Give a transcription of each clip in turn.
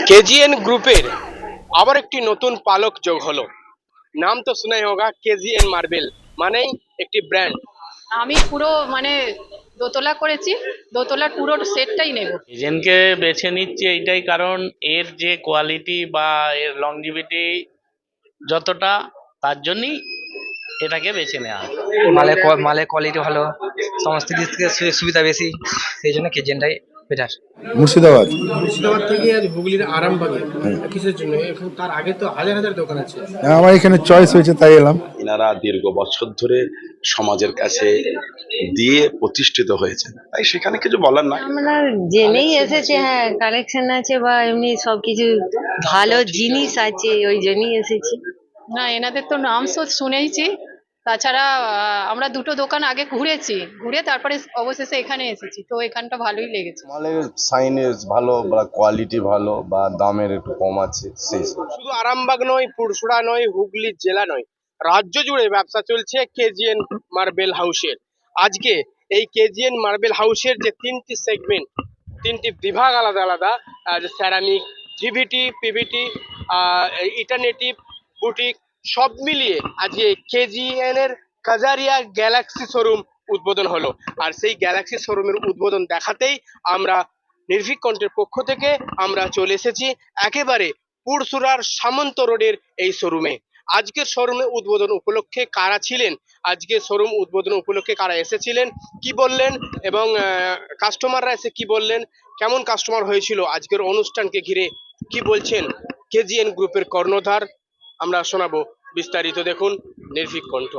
KGN গ্রুপের আবার একটি নতুন পালক যোগ হলো। নাম তো শুনাই হোগা, কেজিএন মার্বেল মানেই একটি ব্র্যান্ড। আমি পুরো দোতলা করেছি, দোতলার পুরো সেটটাই নেব। এজেন্টকে বেছে নিচ্ছি এইটাই কারণ এর যে কোয়ালিটি বা এর লংজিভিটি যতটা, তার জন্যই এটাকে বেছে নেওয়া হয়। মালের কোয়ালিটি ভালো, সমস্ত দিক থেকে সুবিধা বেশি, সেই জন্য কেজিএনটাই বেটার। মুর্শিদাবাদ। মুর্শিদাবাদ থেকে আজ হুগলির আরামবাগে কিসের জন্য? এখন তার আগে তো হাজার হাজার দোকান আছে। আমার এখানে চয়েস হয়েছে তাই এলাম। এনারা দীর্ঘ বছর ধরে সমাজের কাছে দিয়ে প্রতিষ্ঠিত হয়েছে, তাই সেখানে কিছু বলার নাই। আমরা জেনেই এসেছি, হ্যাঁ কালেকশন আছে বা এমনি সবকিছু ভালো জিনিস আছে, ওই জন্যই এসেছি। না, এনাদের তো নাম শুনেইছি। তাছাড়া আমরা দুটো দোকান আগে ঘুরেছি, ঘুরে তারপরে অবশেষে এখানে এসেছি, তো এখানটা ভালোই লেগেছে। মালের সাইনেজ ভালো বা কোয়ালিটি ভালো বা দামের একটু কম আছে সেই। শুধু আরামবাগ নয়, পুরসুড়া নয়, হুগলি জেলা নয়, রাজ্য জুড়ে ব্যবসা চলছে কেজিএন মার্বেল হাউসের। আজকে এই কেজিএন মার্বেল হাউসের যে তিনটি সেগমেন্ট, তিনটি বিভাগ আলাদা আলাদা, সেরামিক, জিভিটি, পিভিটি, ইটারনেটিভ, বুটিক, সব মিলিয়ে আজকে কেজিএন এর কাজারিয়া গ্যালাক্সি শোরুম উদ্বোধন হলো। আর সেই গ্যালাক্সি শোরুমের উদ্বোধন দেখাতেই আমরা নির্ভীক কণ্ঠের পক্ষ থেকে আমরা চলে এসেছি একেবারে পুরসুরার সামন্ত রোডের এই শোরুমে। আজকের শোরুমে উদ্বোধন উপলক্ষে কারা ছিলেন, আজকে শোরুম উদ্বোধন উপলক্ষে কারা এসেছিলেন, কি বললেন, এবং কাস্টমাররা এসে কি বললেন, কেমন কাস্টমার হয়েছিল আজকের অনুষ্ঠানকে ঘিরে, কি বলছেন কেজিএন গ্রুপের কর্ণধার, আমরা শোনাবো বিস্তারিত। দেখুন নির্ভীক কণ্ঠ।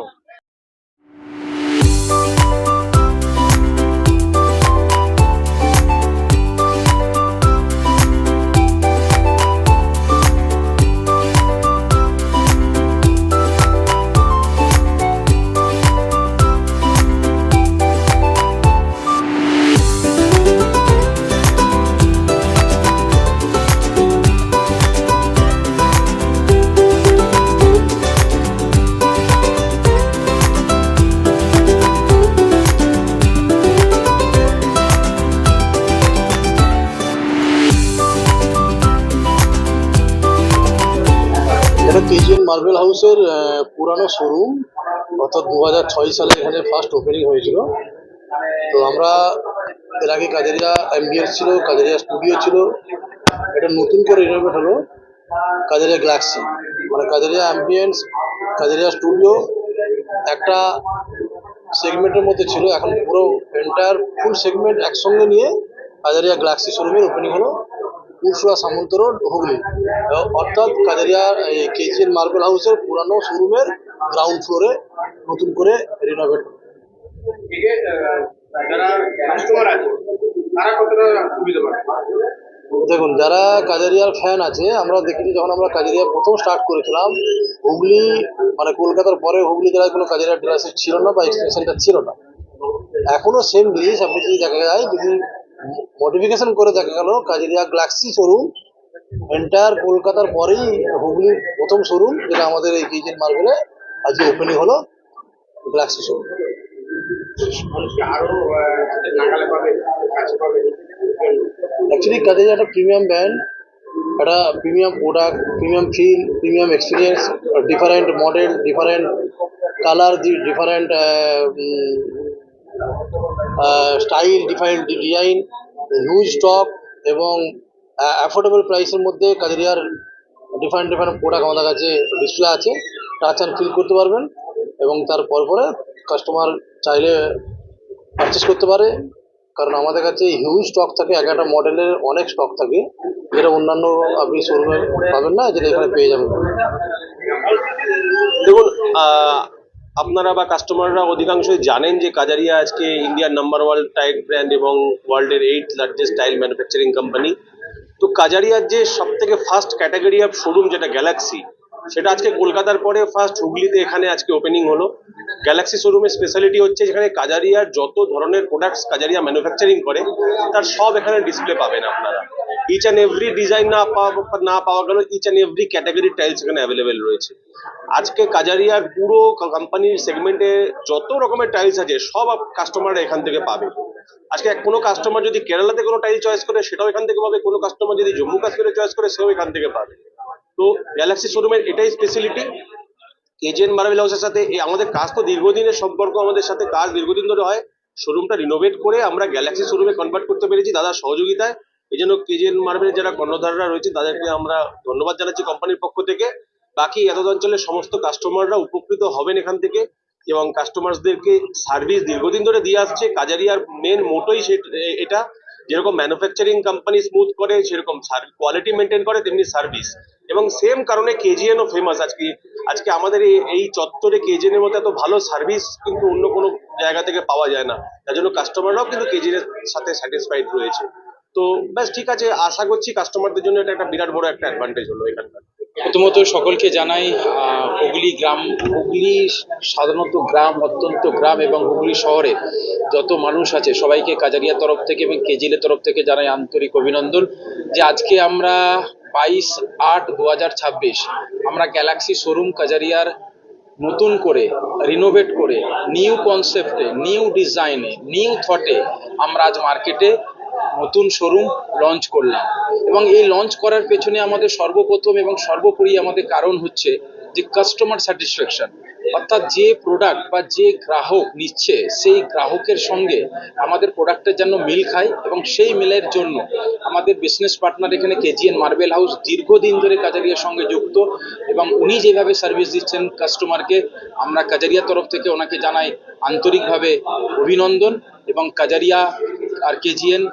এটা কেজিএন মার্বেল হাউসের পুরানো শোরুম, অর্থাৎ 2006 সালে এখানে ফার্স্ট ওপেনিং হয়েছিল। তো আমরা এর আগে কাজেরিয়া অ্যাম্বিয়েন্স ছিল, কাজেরিয়া স্টুডিও ছিল, এটা নতুন করে রিনোভেট হলো কাজেরিয়া গ্যালাক্সি। মানে কাজেরিয়া অ্যাম্বিয়েন্স, কাজেরিয়া স্টুডিও একটা সেগমেন্টের মধ্যে ছিল, এখন পুরো এন্টায়ার ফুল সেগমেন্ট একসঙ্গে নিয়ে কাজেরিয়া গ্যালাক্সি শোরুমের ওপেনিং হলো পুরসুরা সামন্ত রোড, হুগলি। অর্থাৎ কাজেরিয়া কেজিএন মার্বেল হাউসের পুরানো শোরুমের গ্রাউন্ড ফ্লোরে নতুন করে রিনোভেট। দেখুন, যারা কাজেরিয়ার ফ্যান আছে, আমরা দেখেছি যখন আমরা কাজেরিয়া প্রথম স্টার্ট করেছিলাম, হুগলি মানে কলকাতার পরে হুগলি জেলায় কোনো কাজেরিয়া ডিলারশিপ ছিল না বা এক্সটেনশনটা ছিল না। এখনো সেম জিনিস আপনি যদি দেখা যায়, যদি মডিফিকেশন করে দেখা গেল কাজেরিয়া গ্যালাক্সি শোরুম এন্টায়ার কলকাতার পরেই হুগলির প্রথম শোরুম, যেটা আমাদের এই কেজিএন মার্বেলে আজকে ওপেনিং হলো গ্যালাক্সি শোরুম। অ্যাকচুয়ালি কাজেরিয়া একটা প্রিমিয়াম ব্র্যান্ড, একটা premium product, premium feel, premium experience, different model, different colour, different style, different design, huge stock এবং অ্যাফোর্ডেবল প্রাইসের মধ্যে কাজেরিয়ার ডিফারেন্ট ডিফারেন্ট প্রোডাক্ট আমাদের কাছে ডিসপ্লে আছে, টাচ অ্যান্ড ফিল করতে পারবেন এবং তার পরে কাস্টমার চাইলে পারচেস করতে পারে। কারণ আমাদের কাছে হিউজ স্টক থাকে, এক একটা মডেলের অনেক স্টক থাকে, যেটা অন্যান্য আপনি শোরুমে পাবেন না, যেটা এখানে পেয়ে যাবেন। দেখুন, আপনারা বা কাস্টমাররা অধিকাংশই জানেন যে কাজারিয়া আজকে ইন্ডিয়ার নাম্বার 1 টাইল ব্র্যান্ড এবং ওয়ার্ল্ডের 8th largest tile manufacturing company. তো কাজারিয়ার যে সব থেকে ফার্স্ট ক্যাটাগরি অফ শোরুম যেটা গ্যালাক্সি, সেটা আজকে কলকাতার পরে ফার্স্ট হুগলিতে এখানে আজকে ওপেনিং হলো। গ্যালাক্সি শোরুমের স্পেশালিটি হচ্ছে যেখানে কাজারিয়ার যত ধরনের প্রোডাক্টস কাজারিয়া ম্যানুফ্যাকচারিং করে তার সব এখানে ডিসপ্লে পাবেন আপনারা। ইচ অ্যান্ড এভরি ডিজাইন না পাওয়া গেল, each and every category tiles এখানে অ্যাভেলেবেল রয়েছে। আজকে কাজারিয়ার পুরো কোম্পানির সেগমেন্টে যত রকমের টাইলস আছে সব কাস্টমাররা এখান থেকে পাবে। আজকে কোনো কাস্টমার যদি কেরালাতে কোনো টাইল চয়েস করে সেটাও এখান থেকে পাবে, কোনো কাস্টমার যদি জম্মু কাশ্মীরে চয়েস করে সেও এখান থেকে পাবে। তো গ্যালাক্সি শোরুমের এটাই স্পেশালিটি। কেজিএন মার্বেল হাউসের সাথে আমাদের কাজ তো দীর্ঘদিনের সম্পর্ক, আমাদের সাথে কাজ দীর্ঘদিন ধরে হয়। শোরুমটা রিনোভেট করে আমরা গ্যালাক্সি শোরুমে কনভার্ট করতে পেরেছি দাদার সহযোগিতায়। এই জন্য কেজিএন মার্বেলের যারা কর্ণধাররা রয়েছে তাদেরকে আমরা ধন্যবাদ জানাচ্ছি কোম্পানির পক্ষ থেকে। বাকি এতদ অঞ্চলের সমস্ত কাস্টমাররা উপকৃত হবেন এখান থেকে, এবং কাস্টমারদেরকে সার্ভিস দীর্ঘদিন ধরে দিয়ে আসছে। কাজারিয়ার মেন মোটোই এটা, যেরকম ম্যানুফ্যাকচারিং কোম্পানি স্মুথ করে সেরকম কোয়ালিটি মেনটেন করে, তেমনি সার্ভিস। এবং সেম কারণে কেজিএনও ফেমাস। আজকে আমাদের এই চত্বরে কেজিএন এর মতো এত ভালো সার্ভিস কিন্তু অন্য কোনো জায়গা থেকে পাওয়া যায় না, তার জন্য কাস্টমাররাও কিন্তু কেজিএন এর সাথে স্যাটিসফাইড রয়েছে। তো ব্যাস ঠিক আছে, আশা করছি কাস্টমারদের জন্য এটা একটা বিরাট বড় একটা অ্যাডভান্টেজ হলো এখানকার। প্রথমত সকলকে জানাই হুগলি গ্রাম, হুগলি সাধারণত গ্রাম, অত্যন্ত গ্রাম এবং হুগলি শহরে যত মানুষ আছে সবাইকে কাজারিয়ার তরফ থেকে এবং কেজিএল এর তরফ থেকে জানাই আন্তরিক অভিনন্দন যে আজকে আমরা 22/8/2026 আমরা গ্যালাক্সি শোরুম কাজারিয়ার নতুন করে রিনোভেট করে নিউ কনসেপ্টে, নিউ ডিজাইনে, নিউ থটে আমরা আজ মার্কেটে নতুন শোরুম লঞ্চ করলাম। এবং এই লঞ্চ করার পেছনে আমাদের সর্বপ্রথম এবং সর্বোপরি আমাদের কারণ হচ্ছে যে কাস্টমার স্যাটিসফ্যাকশন, অর্থাৎ যে প্রোডাক্ট বা যে গ্রাহক নিচ্ছে সেই গ্রাহকের সঙ্গে আমাদের প্রোডাক্টের যেন মিল খায়, এবং সেই মিলের জন্য আমাদের বিজনেস পার্টনার এখানে কেজিএন মার্বেল হাউস দীর্ঘদিন ধরে কাজারিয়ার সঙ্গে যুক্ত, এবং উনি যেভাবে সার্ভিস দিচ্ছেন কাস্টমারকে আমরা কাজারিয়ার তরফ থেকে ওনাকে জানাই আন্তরিকভাবে অভিনন্দন। এবং কাজারিয়া আর কেজিএন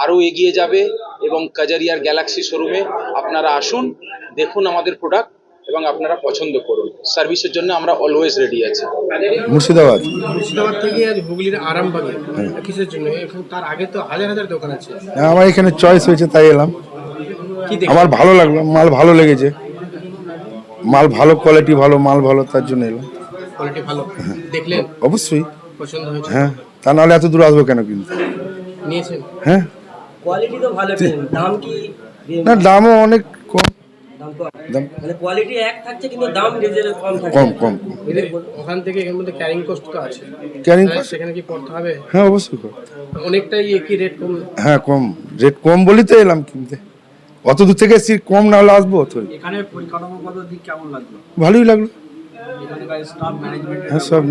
আরও এগিয়ে যাবে, এবং কাজারিয়ার গ্যালাক্সি শোরুমে আপনারা আসুন, দেখুন আমাদের প্রোডাক্ট এবং আপনারা পছন্দ করুন। সার্ভিসের জন্য আমরা অলওয়েজ রেডি আছি। মুর্শিদাবাদ। মুর্শিদাবাদ থেকে আজ হুগলির আরামবাগে কিসের জন্য? এখন তার আগে তো হাজার হাজার দোকান আছে। আমার এখানে চয়েস হয়েছে তাই এলাম। কি দেখে আমার ভালো লাগলো, মাল ভালো লেগেছে, মাল ভালো, কোয়ালিটি ভালো, মাল ভালো, তার জন্য এলাম। কোয়ালিটি ভালো দেখলেন? অবশ্যই। পছন্দ হয়েছে? হ্যাঁ, তা নাহলে এত দূর আসবো কেন কিনতে? নিয়েছেন? হ্যাঁ। কোয়ালিটি তো ভালো, দাম কি? না, দামও অনেক কম। দাম মানে কোয়ালিটি এক থাকছে কিন্তু দাম রিজনেবল কম থাকছে। কম। ওখান থেকে এর মধ্যে ক্যারিং কস্ট তো আছে। ক্যারিং তাহলে কস্ট সেখানে কি করতে হবে? হ্যাঁ অবশ্যই কম। অনেকটাই কি রেট কম? হ্যাঁ কম, রেট কম বলি তো এলাম কিনতে। অত দূর থেকে এসেছি, কম না হলে আসবো তো। এখানে পরিকাঠামোগত দিক কেমন লাগলো? ভালোই লাগলো। এখানকার স্টাফ ম্যানেজমেন্ট? হ্যাঁ, সব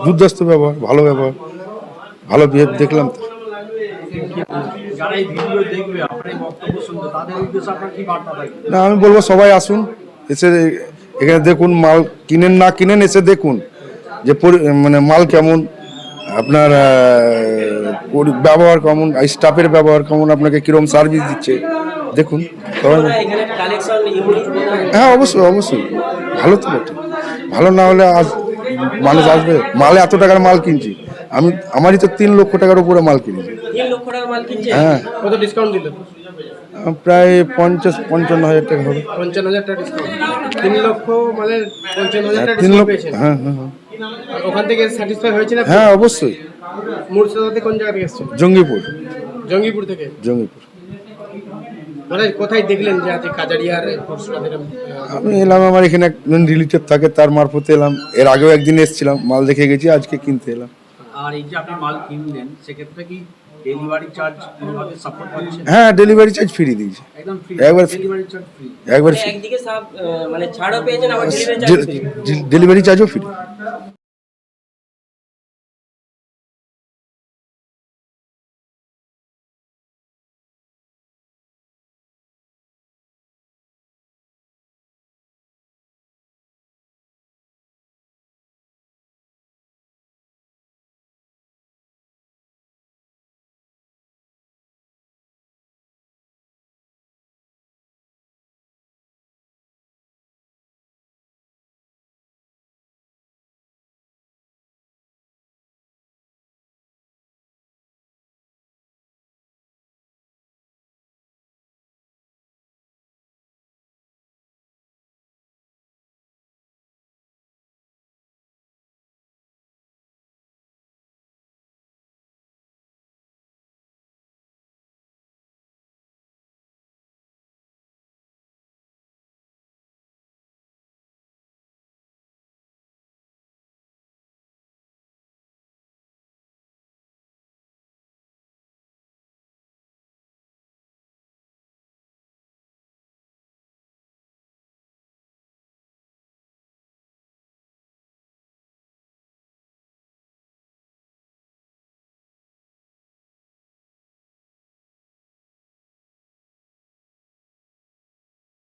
দুর্দস্ত ব্যবহার, ভালো ব্যবহার, ভালো বিহেভ দেখলাম তো। যারা এই ভিডিও দেখবে আপনার এই বক্তব্য শুনবে তাদের উদ্দেশ্যে আপনার কি বার্তা থাকবে? না, আমি বলবো সবাই আসুন, এসে এখানে দেখুন, মাল কিনেন না কিনেন এসে দেখুন যে মানে মাল কেমন, আপনার ব্যবহার কেমন, স্টাফের ব্যবহার কেমন, আপনাকে কিরকম সার্ভিস দিচ্ছে দেখুন সবাই। এখানে কালেকশন ইউনিক? হ্যাঁ অবশ্যই ভালো তো বটে। ভালো না হলে আজ মানুষ আসবে? মালে এত টাকার মাল কিনছি আমি, আমারই তো 3 লক্ষ টাকার উপরে মাল কিনেছি। 3 লক্ষ টাকার মাল কিনছে? হ্যাঁ। কত ডিসকাউন্ট দিল? প্রায় 50-55 হাজার টাকা হবে। 55,000 টাকা ডিসকাউন্ট। 3 লক্ষ মানে 55,000 টাকা 3 ডিসকাউন্ট লক্ষ। পেয়েছেন? হ্যাঁ। আর ওখান থেকে স্যাটিসফাই হয়েছে না? হ্যাঁ অবশ্যই। মুর্শিদাবাদে কোন জায়গা থেকে এসেছেন? জঙ্গিপুর থেকে। মানে কোথায় দেখলেন যে আজ কাজারিয়ার আমি এলাম, আমার এখানে একজন রিলেটিভ থাকে, তার মারফতে এলাম। এর আগেও একদিন এসেছিলাম, মাল দেখে গেছি, আজকে কিনতে এলাম। আর এই যে আপনি মাল কিনলেন সেক্ষেত্রে কি ডেলিভারি চার্জ কোনোভাবে সাপোর্ট পাচ্ছেন? হ্যাঁ, ডেলিভারি চার্জ ফ্রি দিয়েছি, একদম ফ্রি। একবার ডেলিভারি চার্জ ফ্রি। একবার একদিকে সব মানে ছাড়ও পেয়েছেন, আবার ডেলিভারি চার্জ ফ্রি। ডেলিভারি চার্জও ফ্রি।